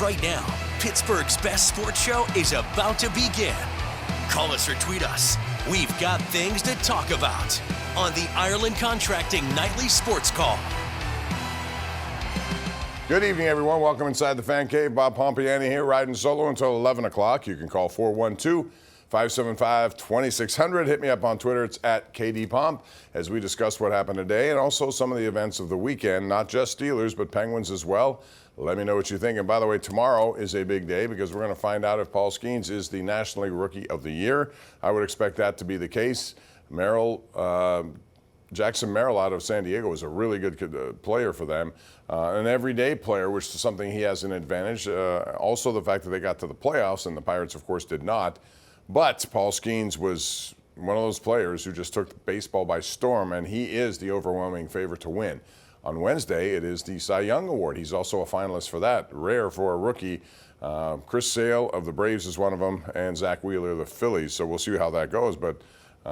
Right now, Pittsburgh's best sports show is about to begin. Call us or tweet us. We've got things to talk about on the Ireland Contracting Nightly Sports Call. Good evening, everyone. Welcome inside the Fan Cave. Bob Pompeani here, riding solo until 11 o'clock. You can call 412-575-2600. Hit me up on Twitter. It's at KDPomp as we discuss what happened today and also some of the events of the weekend, not just Steelers, but Penguins as well. Let me know what you think. And by the way, tomorrow is a big day because we're going to find out if Paul Skeens is the National League Rookie of the Year. I would expect that to be the case. Jackson Merrill out of San Diego is a really good player for them. An everyday player, which is something he has an advantage. Also the fact that they got to the playoffs, and the Pirates, of course, did not. But Paul Skeens was one of those players who just took baseball by storm, and he is the overwhelming favorite to win. On Wednesday, it is the Cy Young Award. He's also a finalist for that. Rare for a rookie. Chris Sale of the Braves is one of them, and Zach Wheeler of the Phillies. So we'll see how that goes. But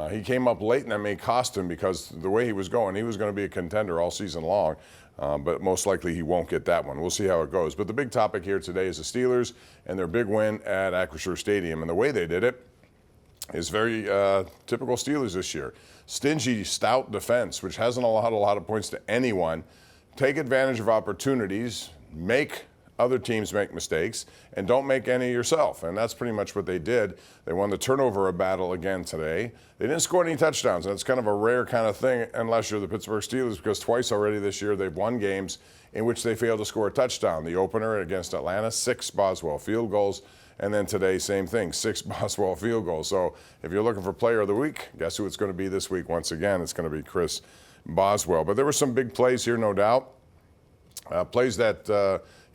he came up late, and that may cost him because the way he was going to be a contender all season long. But most likely he won't get that one. We'll see how it goes. But the big topic here today is the Steelers and their big win at Acrisure Stadium. And the way they did it is very typical Steelers this year. Stingy, stout defense, which hasn't allowed a lot of points to anyone. Take advantage of opportunities, make other teams make mistakes, and don't make any yourself. And that's pretty much what they did. They won the turnover battle again today. They didn't score any touchdowns. That's kind of a rare kind of thing unless you're the Pittsburgh Steelers, because twice already this year they've won games in which they failed to score a touchdown. The opener against Atlanta, 6 Boswell field goals. And then today, same thing, 6 Boswell field goals. So if you're looking for player of the week, guess who it's going to be this week? Once again, it's going to be Chris Boswell. But there were some big plays here, no doubt. Plays that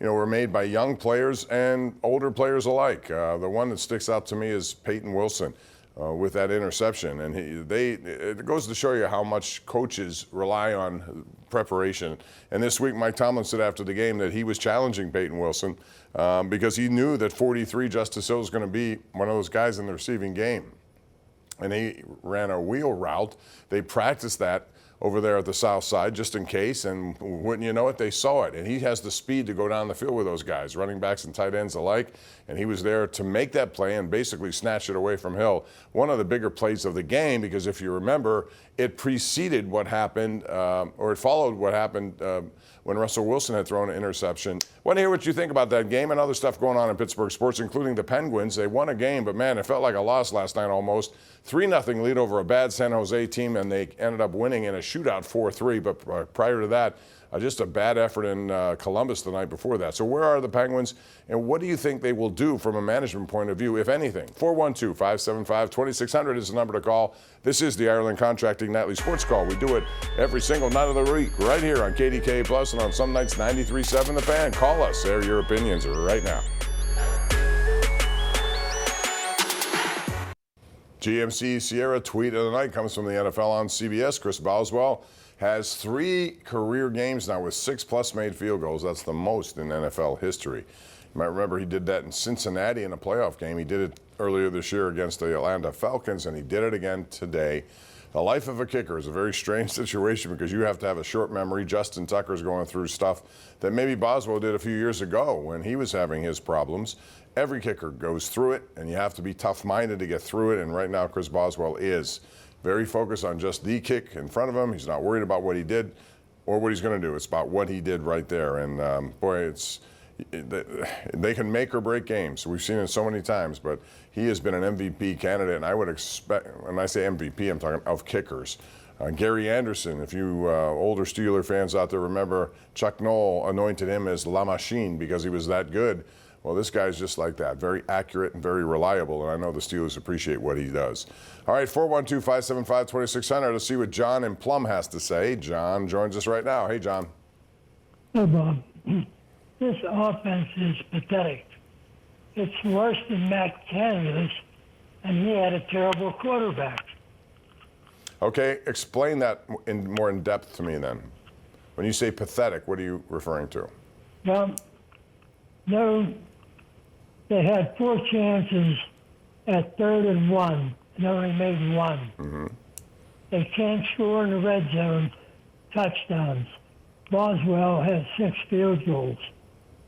were made by young players and older players alike. The one that sticks out to me is Peyton Wilson with that interception. And it goes to show you how much coaches rely on preparation. And this week, Mike Tomlin said after the game that he was challenging Peyton Wilson because he knew that 43 Justice Hill was going to be one of those guys in the receiving game. And he ran a wheel route. They practiced that over there at the south side just in case, and wouldn't you know it, they saw it. And he has the speed to go down the field with those guys, running backs and tight ends alike, and he was there to make that play and basically snatch it away from Hill. One of the bigger plays of the game, because if you remember, it preceded what happened, or it followed what happened when Russell Wilson had thrown an interception. Want to hear what you think about that game and other stuff going on in Pittsburgh sports, including the Penguins. They won a game, but man, it felt like a loss last night almost. 3-0 lead over a bad San Jose team, and they ended up winning in a shootout 4-3. But prior to that, just a bad effort in Columbus the night before that. So where are the Penguins, and what do you think they will do from a management point of view, if anything? 412-575-2600 is the number to call. This is the Ireland Contracting Nightly Sports Call. We do it every single night of the week right here on KDKA Plus, and on some nights 93.7 The Fan. Call us. Share your opinions right now. GMC Sierra tweet of the night comes from the NFL on CBS. Chris Boswell has 3 career games now with 6+ made field goals. That's the most in NFL history. You might remember he did that in Cincinnati in a playoff game. He did it earlier this year against the Atlanta Falcons, and he did it again today. The life of a kicker is a very strange situation because you have to have a short memory. Justin Tucker's going through stuff that maybe Boswell did a few years ago when he was having his problems. Every kicker goes through it, and you have to be tough-minded to get through it, and right now Chris Boswell is very focused on just the kick in front of him. He's not worried about what he did or what he's going to do. It's about what he did right there, and boy, they can make or break games. We've seen it so many times, but he has been an MVP candidate, and I would expect, when I say MVP, I'm talking of kickers. Gary Anderson, if you older Steeler fans out there remember, Chuck Noll anointed him as La Machine because he was that good. Well, this guy's just like that, very accurate and very reliable, and I know the Steelers appreciate what he does. All right, 412-575-2600 to see what John in Plum has to say. John joins us right now. Hey, John. Hey, Bob. This offense is pathetic. It's worse than Matt Canada's, and he had a terrible quarterback. Okay, explain that more in depth to me then. When you say pathetic, what are you referring to? Well, they had 4 chances at 3rd and 1, and only made 1. Mm-hmm. They can't score in the red zone touchdowns. Boswell has 6 field goals.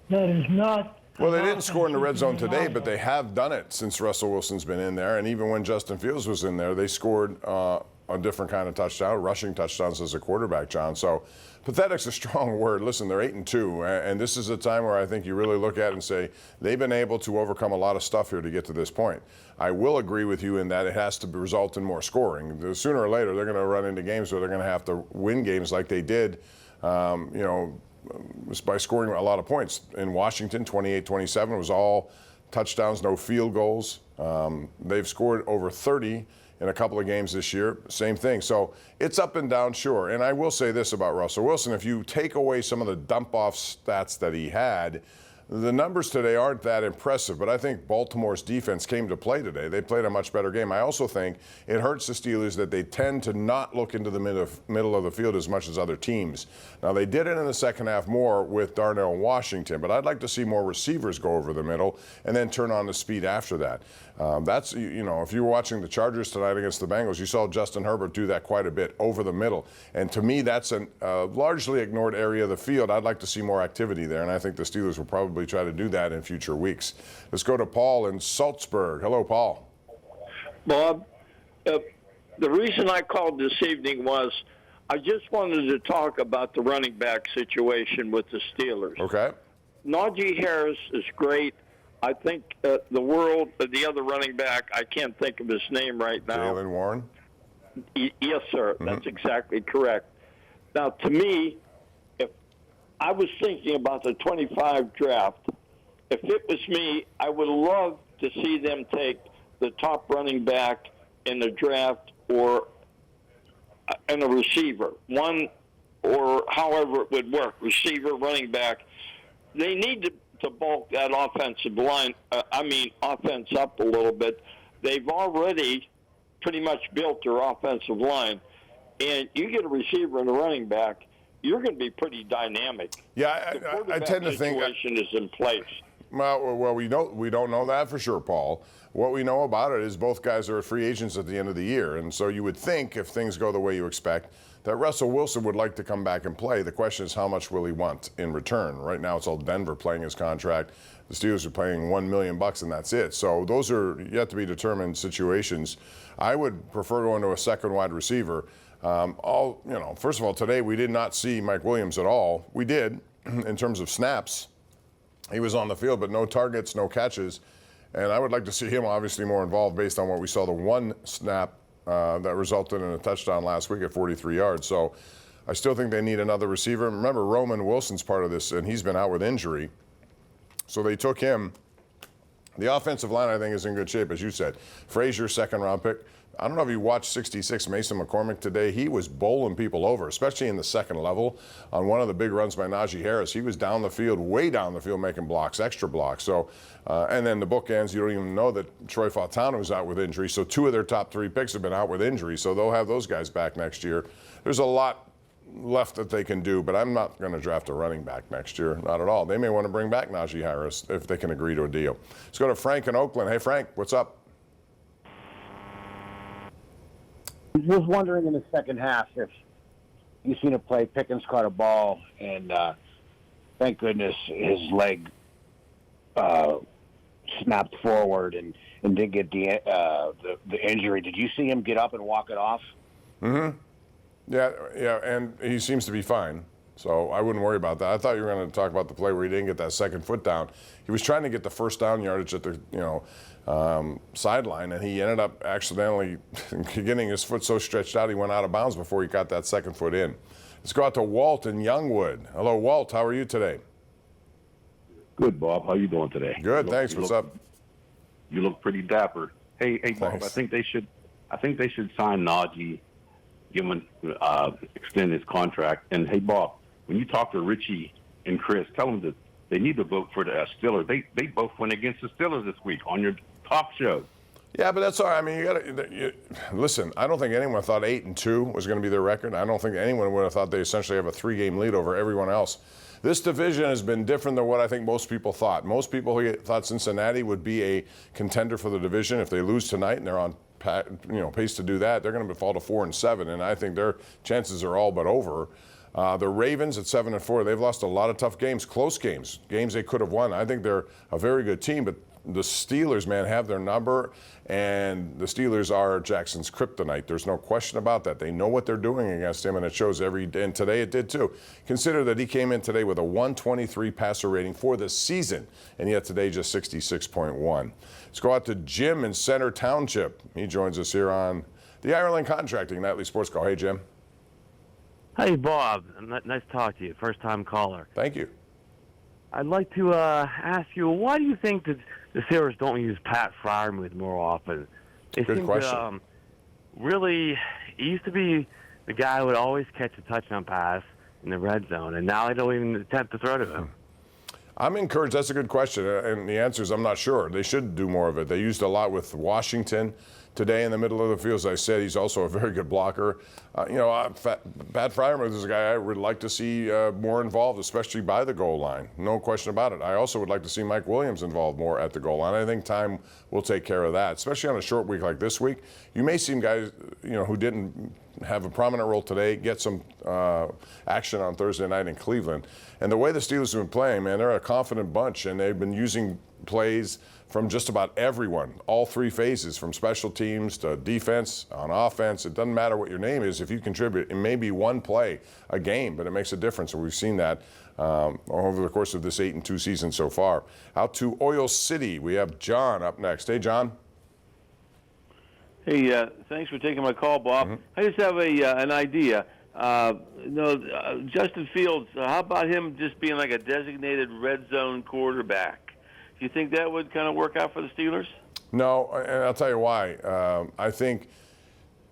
That is not Well, they didn't score in the red zone today, but they have done it since Russell Wilson's been in there. And even when Justin Fields was in there, they scored a different kind of touchdown, rushing touchdowns as a quarterback, John. So pathetic's a strong word. Listen, they're 8-2, and this is a time where I think you really look at it and say they've been able to overcome a lot of stuff here to get to this point. I will agree with you in that it has to result in more scoring. Sooner or later, they're going to run into games where they're going to have to win games like they did, by scoring a lot of points. In Washington, 28-27 was all touchdowns, no field goals. They've scored over 30 in a couple of games this year. Same thing. So it's up and down, sure. And I will say this about Russell Wilson. If you take away some of the dump-off stats that he had, the numbers today aren't that impressive, but I think Baltimore's defense came to play today. They played a much better game. I also think it hurts the Steelers that they tend to not look into the middle of the field as much as other teams. Now, they did it in the second half more with Darnell Washington, but I'd like to see more receivers go over the middle and then turn on the speed after that. That's, if you were watching the Chargers tonight against the Bengals, you saw Justin Herbert do that quite a bit over the middle. And to me, that's a largely ignored area of the field. I'd like to see more activity there, and I think the Steelers will probably try to do that in future weeks. Let's go to Paul in Salzburg. Hello, Paul. Bob, the reason I called this evening was I just wanted to talk about the running back situation with the Steelers. Okay. Najee Harris is great. I think the other running back, I can't think of his name right now. Jaylen Warren? Yes, sir. Mm-hmm. That's exactly correct. Now, to me, if I was thinking about the 25 draft, if it was me, I would love to see them take the top running back in the draft and a receiver, one or however it would work, receiver, running back. They need to bulk that offensive line, offense up a little bit. They've already pretty much built their offensive line, and you get a receiver and a running back, you're going to be pretty dynamic. Yeah, I tend to think the situation is in place. Well, we don't know that for sure, Paul. What we know about it is both guys are free agents at the end of the year, and so you would think if things go the way you expect, that Russell Wilson would like to come back and play. The question is how much will he want in return? Right now it's all Denver playing his contract. The Steelers are paying $1 million and that's it. So those are yet to be determined situations. I would prefer going to a second wide receiver. First of all, today we did not see Mike Williams at all. We did in terms of snaps. He was on the field, but no targets, no catches. And I would like to see him obviously more involved based on what we saw, the one snap that resulted in a touchdown last week at 43 yards. So I still think they need another receiver. Remember, Roman Wilson's part of this, and he's been out with injury. So they took him. The offensive line, I think, is in good shape, as you said. Frazier, second-round pick. I don't know if you watched 66 Mason McCormick today. He was bowling people over, especially in the second level. On one of the big runs by Najee Harris, he was down the field, way down the field, making blocks, extra blocks. So, and then the bookends, you don't even know that Troy Fautanu was out with injury. So 2 of their top 3 picks have been out with injury. So they'll have those guys back next year. There's a lot left that they can do, but I'm not going to draft a running back next year, not at all. They may want to bring back Najee Harris if they can agree to a deal. Let's go to Frank in Oakland. Hey, Frank, what's up? I was wondering in the second half if you seen a play, Pickens caught a ball, and thank goodness his leg snapped forward and didn't get the injury. Did you see him get up and walk it off? Mm-hmm. Yeah, and he seems to be fine. So I wouldn't worry about that. I thought you were going to talk about the play where he didn't get that second foot down. He was trying to get the first down yardage at the sideline, and he ended up accidentally getting his foot so stretched out he went out of bounds before he got that second foot in. Let's go out to Walt in Youngwood. Hello, Walt. How are you today? Good, Bob. How you doing today? Good, thanks. What's up? You look pretty dapper. Hey, Bob. Thanks. I think they should sign Najee, give him extend his contract. And hey, Bob, when you talk to Richie and Chris, tell them that they need to vote for the Steelers. They both went against the Steelers this week on your talk show. Yeah, but that's all right. I mean, listen. I don't think anyone thought 8-2 was going to be their record. I don't think anyone would have thought they essentially have a 3-game lead over everyone else. This division has been different than what I think most people thought. Most people thought Cincinnati would be a contender for the division. If they lose tonight and they're on pace to do that, they're going to fall to 4-7, and I think their chances are all but over. The Ravens at 7-4, they've lost a lot of tough games, close games they could have won. I think they're a very good team, but the Steelers, man, have their number, and the Steelers are Jackson's kryptonite. There's no question about that. They know what they're doing against him, and it shows every day, and today it did too. Consider that he came in today with a 123 passer rating for the season, and yet today just 66.1. Let's go out to Jim in Center Township. He joins us here on the Ireland Contracting Nightly Sports Call. Hey, Jim. Hey, Bob. Nice to talk to you. First-time caller. Thank you. I'd like to ask you, why do you think that the Steelers don't use Pat Freiermuth more often? Good question. Really, he used to be the guy who would always catch a touchdown pass in the red zone, and now they don't even attempt to throw to him. I'm encouraged. That's a good question, and the answer is I'm not sure. They should do more of it. They used a lot with Washington today in the middle of the field. As I said, he's also a very good blocker. Pat Freiermuth is a guy I would like to see more involved, especially by the goal line. No question about it. I also would like to see Mike Williams involved more at the goal line. I think time will take care of that, especially on a short week like this week. You may see guys, who didn't have a prominent role today, get some action on Thursday night in Cleveland. And the way the Steelers have been playing, man, they're a confident bunch, and they've been using plays from just about everyone, all three phases, from special teams to defense, on offense. It doesn't matter what your name is. If you contribute, it may be one play a game, but it makes a difference, and we've seen that over the course of this 8-2 season so far. Out to Oil City, we have John up next. Hey, John. Hey, thanks for taking my call, Bob. Mm-hmm. I just have an idea. Justin Fields, how about him just being like a designated red zone quarterback? Do you think that would kind of work out for the Steelers? No, and I'll tell you why. I think,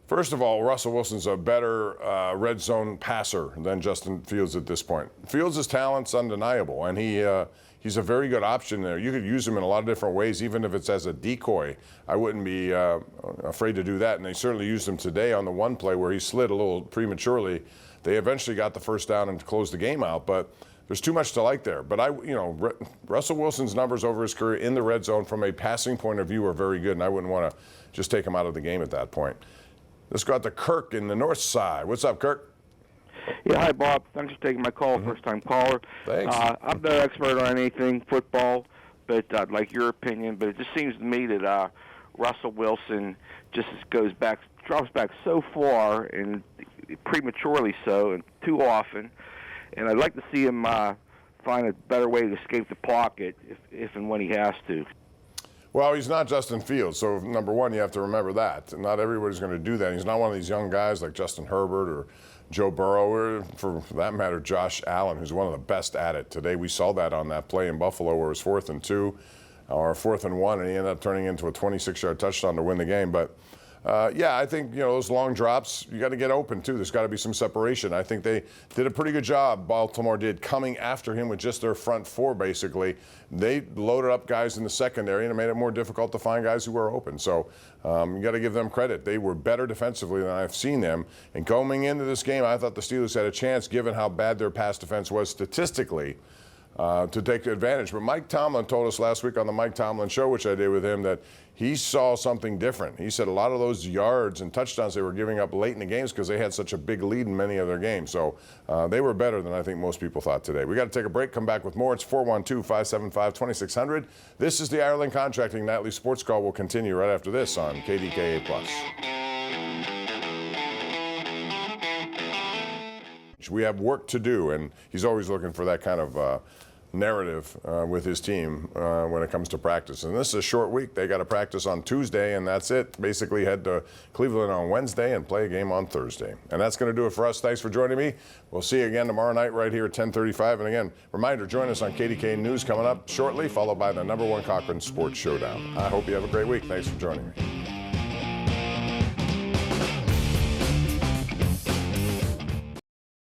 first of all, Russell Wilson's a better red zone passer than Justin Fields at this point. Fields' talent's undeniable, and he's a very good option there. You could use him in a lot of different ways, even if it's as a decoy. I wouldn't be afraid to do that, and they certainly used him today on the one play where he slid a little prematurely. They eventually got the first down and closed the game out, but there's too much to like there. But Russell Wilson's numbers over his career in the red zone from a passing point of view are very good, and I wouldn't want to just take him out of the game at that point. Let's go out to Kirk in the north side. What's up, Kirk? Yeah, hi, Bob. Thanks for taking my call, first-time caller. Thanks. I'm no expert on anything football, but I'd like your opinion. But it just seems to me that Russell Wilson just drops back so far, and prematurely so, and too often. And I'd like to see him find a better way to escape the pocket if and when he has to. Well, he's not Justin Fields, so number one, you have to remember that. Not everybody's going to do that. He's not one of these young guys like Justin Herbert or Joe Burrow, or for that matter, Josh Allen, who's one of the best at it. Today we saw that on that play in Buffalo where it was 4th and 2 or 4th and 1, and he ended up turning into a 26-yard touchdown to win the game. But I think those long drops, you got to get open too. There's got to be some separation. I think they did a pretty good job. Baltimore did coming after him with just their front four. Basically, they loaded up guys in the secondary and it made it more difficult to find guys who were open. So you got to give them credit. They were better defensively than I've seen them. And coming into this game, I thought the Steelers had a chance, given how bad their pass defense was statistically, to take advantage. But Mike Tomlin told us last week on the Mike Tomlin Show, which I did with him, that he saw something different. He said a lot of those yards and touchdowns they were giving up late in the games because they had such a big lead in many of their games. So they were better than I think most people thought today. We got to take a break, come back with more. It's 412-575-2600. This is the Ireland Contracting Nightly Sports Call. Will continue right after this on KDKA+. We have work to do, and he's always looking for that kind of narrative with his team when it comes to practice. And this is a short week. They got to practice on Tuesday, and that's it. Basically head to Cleveland on Wednesday and play a game on Thursday. And that's going to do it for us. Thanks for joining me. We'll see you again tomorrow night right here at 10:35. And again, reminder, join us on KDKA News coming up shortly, followed by the #1 Cochran Sports Showdown. I hope you have a great week. Thanks for joining me.